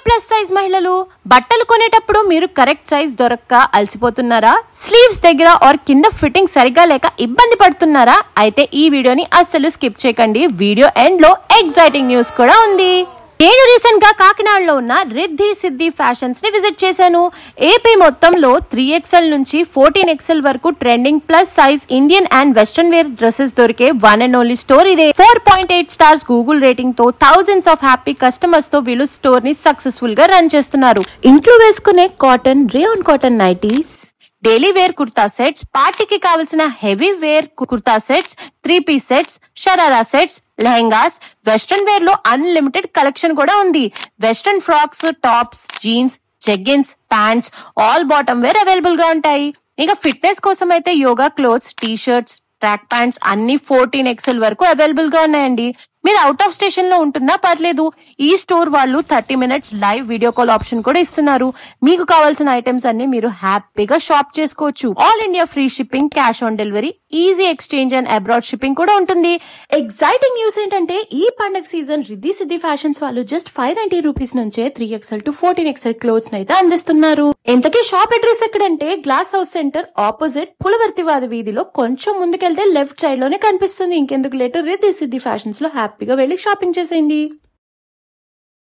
Plus size మహిళలు బట్టలు కొనేటప్పుడు మీరు కరెక్ట్ సైజ్ దొరక్క అలసిపోతున్నారా? స్లీవ్స్ దగ్గర ఆర్ కింద ఫిట్టింగ్ సరిగా లేక ఇబ్బంది పడుతున్నారా? అయితే ఈ వీడియోని అస్సలు స్కిప్ చేయకండి. వీడియో ఎండ్ లో ఎక్సైటింగ్ న్యూస్ కూడా ఉంది. నేను రీసెంట్ గా కాకినాడలో ఉన్న రిద్ధి సిద్ధి ఫ్యాషన్స్ ని విజిట్ చేశాను. ఏపీ మొత్తంలో 3XL నుంచి 14XL వరకు trending plus size Indian and western wear dresses దొరికే వన్ అండ్ ఓన్లీ స్టోర్ ఇదే. 4.8 స్టార్స్ గూగుల్ రేటింగ్ తో థౌజండ్స్ ఆఫ్ హ్యాపీ కస్టమర్స్ తో వీళ్ళు స్టోర్ ని సక్సెస్ఫుల్ గా రన్ చేస్తున్నారు. ఇంట్లో వేసుకునే cotton, rayon cotton nighties, daily wear kurta sets, పార్టీకి కావాల్సిన heavy wear kurta sets, 3-piece sets, sharara sets, lehengas, western wear లో అన్లిమిటెడ్ కలెక్షన్ కూడా ఉంది. Western frocks, tops, jeans, jeggings, pants, all bottom wear available గా ఉంటాయి. ఇంకా ఫిట్నెస్ కోసం అయితే yoga clothes, T shirts, track pants అన్ని 14XL వరకు అవైలబుల్ గా ఉన్నాయండి. మీరు అవుట్ ఆఫ్ స్టేషన్ లో ఉంటున్నా పర్లేదు, ఈ స్టోర్ వాళ్ళు 30 minutes live video call option కూడా ఇస్తున్నారు. మీకు కావాల్సిన ఐటమ్స్ అన్ని మీరు హ్యాపీగా షాప్ చేసుకోవచ్చు. All India free shipping, cash on delivery, easy exchange and abroad shipping కూడా ఉంటుంది. ఎక్సైటింగ్ న్యూస్ ఏంటంటే ఈ పండగ సీజన్ రిద్ధి సిద్ధి ఫ్యాషన్స్ వాళ్ళు జస్ట్ 590 రూపీస్ నుంచే 3XL to 14XL క్లోత్స్ అయితే అందిస్తున్నారు. ఇంతకీ షాప్ అడ్రస్ ఎక్కడంటే గ్లాస్ హౌస్ సెంటర్ ఆపోజిట్ పులవర్తివాద వీధిలో కొంచెం ముందుకెళ్తే లెఫ్ట్ సైడ్ లోనే కనిపిస్తుంది. ఇంకెందుకు లేటు రిద్ధి సిద్ధి ఫ్యాషన్స్ లో హ్యాపీగా వెళ్లి షాపింగ్ చేసేయండి.